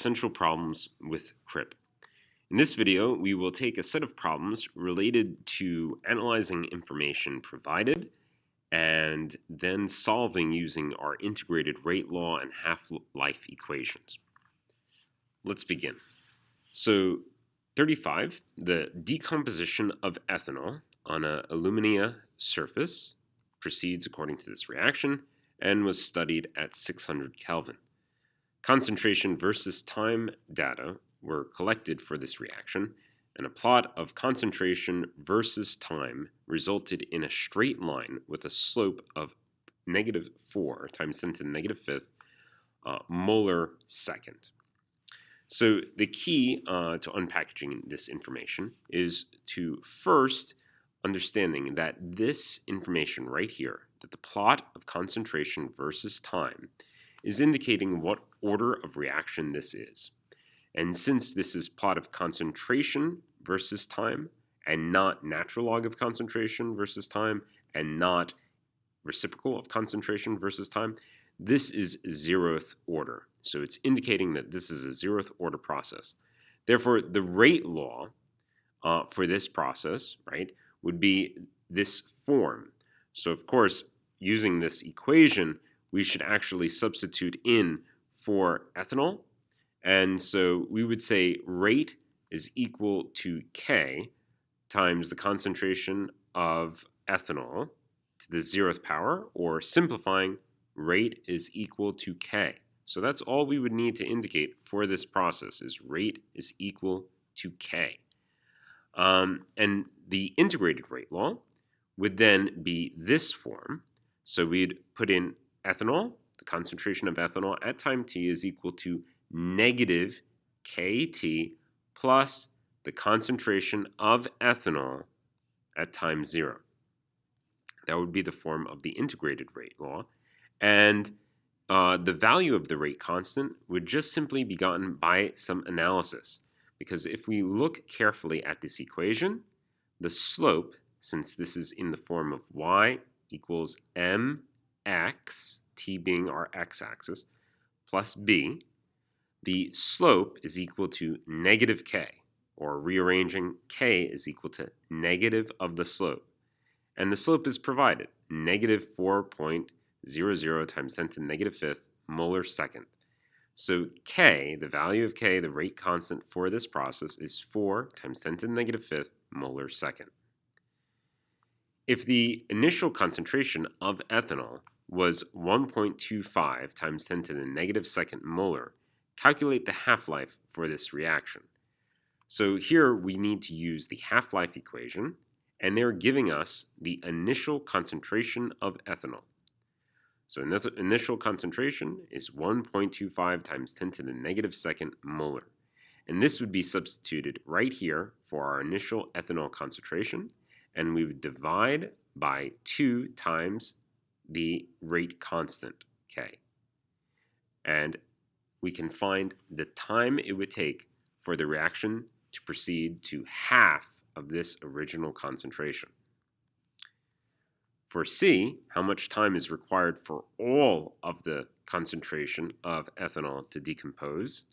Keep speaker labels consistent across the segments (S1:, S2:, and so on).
S1: Essential problems with CRIP. In this video, we will take a set of problems related to analyzing information provided and then solving using our integrated rate law and half-life equations. Let's begin. So 35, the decomposition of ethanol on an alumina surface proceeds according to this reaction and was studied at 600 Kelvin. Concentration versus time data were collected for this reaction, and a plot of concentration versus time resulted in a straight line with a slope of -4 times 10 to the -5 molar second. So the key to unpackaging this information is to first understanding that this information right here, that the plot of concentration versus time, is indicating what order of reaction this is. And since this is plot of concentration versus time, and not natural log of concentration versus time, and not reciprocal of concentration versus time, this is 0th order. So it's indicating that this is a 0th order process. Therefore, the rate law for this process, right, would be this form. So of course, using this equation, we should actually substitute in for ethanol. And so we would say rate is equal to K times the concentration of ethanol to the 0th power, or simplifying, rate is equal to K. So that's all we would need to indicate for this process, is rate is equal to K. And the integrated rate law would then be this form. So we'd put in ethanol, the concentration of ethanol at time t is equal to negative Kt plus the concentration of ethanol at time 0. That would be the form of the integrated rate law. And the value of the rate constant would just simply be gotten by some analysis. Because if we look carefully at this equation, the slope, since this is in the form of y equals mx, t being our x-axis, plus b, the slope is equal to negative k, or rearranging, k is equal to negative of the slope. And the slope is provided, negative 4.00 times 10 to the -5th molar second. So k, the value of k, the rate constant for this process, is 4 times 10 to the -5th molar second. If the initial concentration of ethanol was 1.25 times 10 to the -2nd molar, calculate the half-life for this reaction. So here we need to use the half-life equation, and they're giving us the initial concentration of ethanol. So initial concentration is 1.25 times 10 to the -2nd molar. And this would be substituted right here for our initial ethanol concentration, and we would divide by 2 times the rate constant, K. And we can find the time it would take for the reaction to proceed to half of this original concentration. For C, how much time is required for all of the concentration of ethanol to decompose,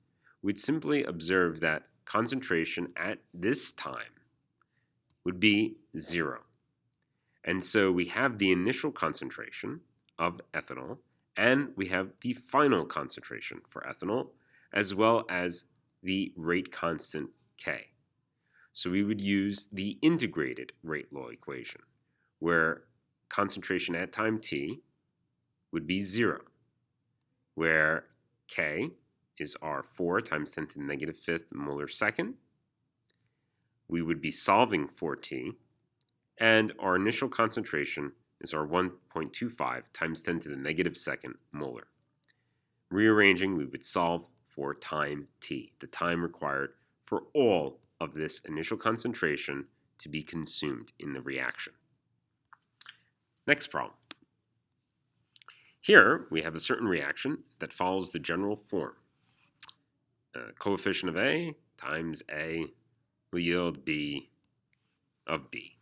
S1: we'd simply observe that concentration at this time would be 0. And so we have the initial concentration of ethanol, and we have the final concentration for ethanol, as well as the rate constant K. So we would use the integrated rate law equation, where concentration at time t would be 0, where K is our 4 times 10 to the -5th molar second. We would be solving for t, and our initial concentration is our 1.25 times 10 to the -2nd molar. Rearranging, we would solve for time t, the time required for all of this initial concentration to be consumed in the reaction. Next problem. Here we have a certain reaction that follows the general form. Coefficient of A times A will yield B of B.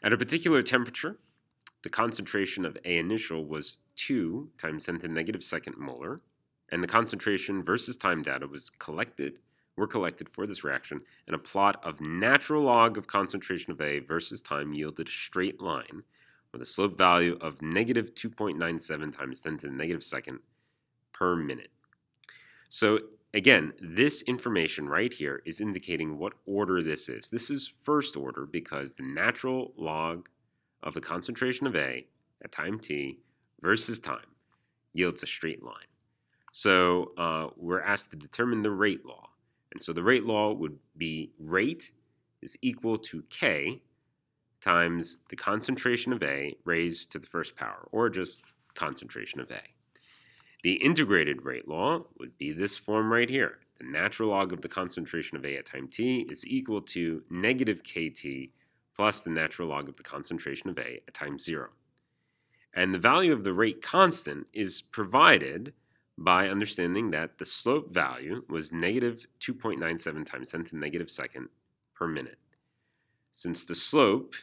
S1: At a particular temperature, the concentration of A initial was 2 times 10 to the -2nd molar, and the concentration versus time data were collected for this reaction, and a plot of natural log of concentration of A versus time yielded a straight line with a slope value of negative 2.97 times 10 to the negative second per minute. So again, this information right here is indicating what order this is. This is first order because the natural log of the concentration of A at time t versus time yields a straight line. So we're asked to determine the rate law. And so the rate law would be rate is equal to K times the concentration of A raised to the first power, or just concentration of A. The integrated rate law would be this form right here. The natural log of the concentration of A at time t is equal to negative kt plus the natural log of the concentration of A at time 0. And the value of the rate constant is provided by understanding that the slope value was negative 2.97 times 10 to the negative second per minute. Since the slope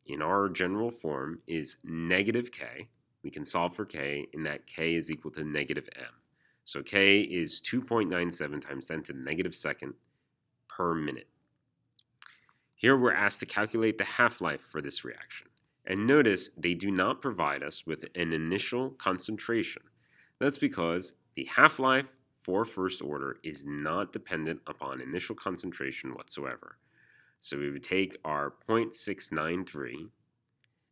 S1: in our general form is negative k, we can solve for k, and that k is equal to negative m. So k is 2.97 times 10 to the negative second per minute. Here we're asked to calculate the half-life for this reaction. And notice they do not provide us with an initial concentration. That's because the half-life for first order is not dependent upon initial concentration whatsoever. So we would take our 0.693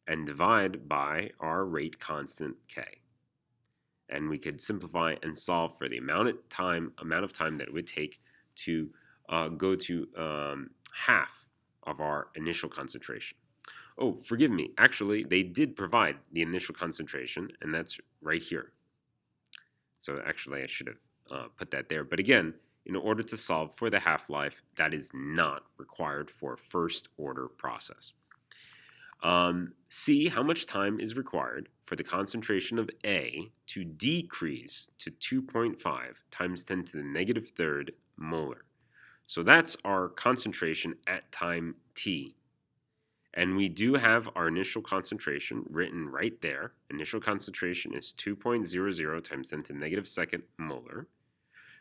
S1: and divide by our rate constant k. And we could simplify and solve for the amount of time that it would take to go to half of our initial concentration. Oh, forgive me. Actually, they did provide the initial concentration, and that's right here. So actually, I should have put that there. But again, in order to solve for the half-life, that is not required for a first-order process. See how much time is required for the concentration of A to decrease to 2.5 times 10 to the negative third molar. So that's our concentration at time t. And we do have our initial concentration written right there. Initial concentration is 2.00 times 10 to the negative second molar.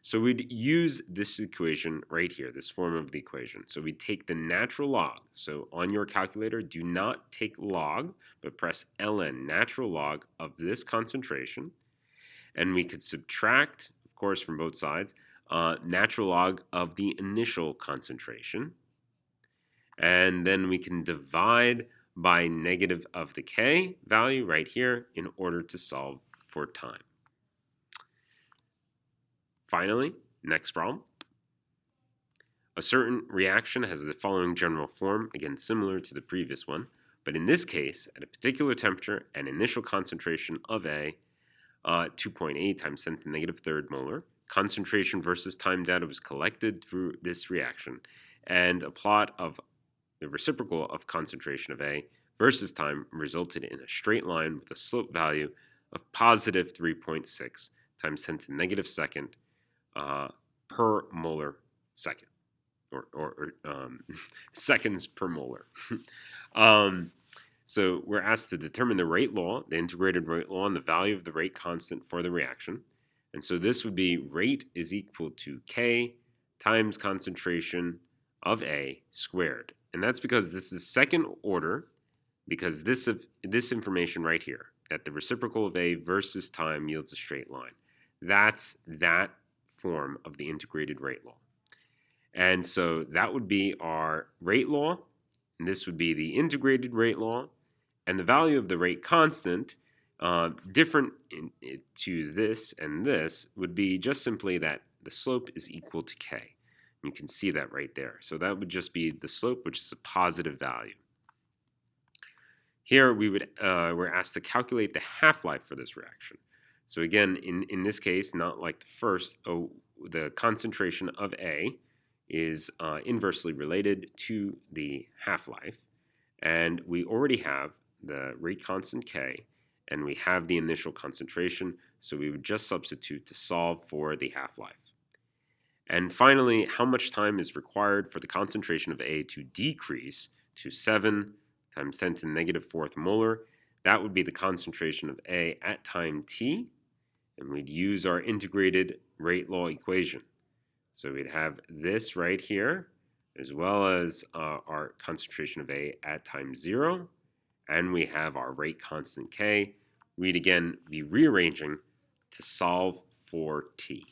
S1: So we'd use this equation right here, this form of the equation. So we take the natural log. So on your calculator, do not take log, but press ln, natural log of this concentration. And we could subtract, of course, from both sides, natural log of the initial concentration. And then we can divide by negative of the k value right here in order to solve for time. Finally, next problem. A certain reaction has the following general form, again similar to the previous one, but in this case, at a particular temperature and initial concentration of A, 2.8 times 10 to the negative third molar, concentration versus time data was collected through this reaction, and a plot of the reciprocal of concentration of A versus time resulted in a straight line with a slope value of positive 3.6 times 10 to the negative second per molar second, or seconds per molar. So we're asked to determine the rate law, the integrated rate law, and the value of the rate constant for the reaction. And so this would be rate is equal to K times concentration of A squared. And that's because this is second order, because this information right here, that the reciprocal of A versus time yields a straight line. That's that form of the integrated rate law. And so that would be our rate law, and this would be the integrated rate law, and the value of the rate constant, different to this and this, would be just simply that the slope is equal to K. You can see that right there. So that would just be the slope, which is a positive value. Here we're asked to calculate the half-life for this reaction. So again, in this case, not like the first, the concentration of A is inversely related to the half-life. And we already have the rate constant K, and we have the initial concentration, so we would just substitute to solve for the half-life. And finally, how much time is required for the concentration of A to decrease to 7 times 10 to the negative fourth molar? That would be the concentration of A at time t. And we'd use our integrated rate law equation. So we'd have this right here, as well as our concentration of A at time 0, and we have our rate constant K. We'd again be rearranging to solve for T.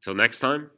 S1: Till next time,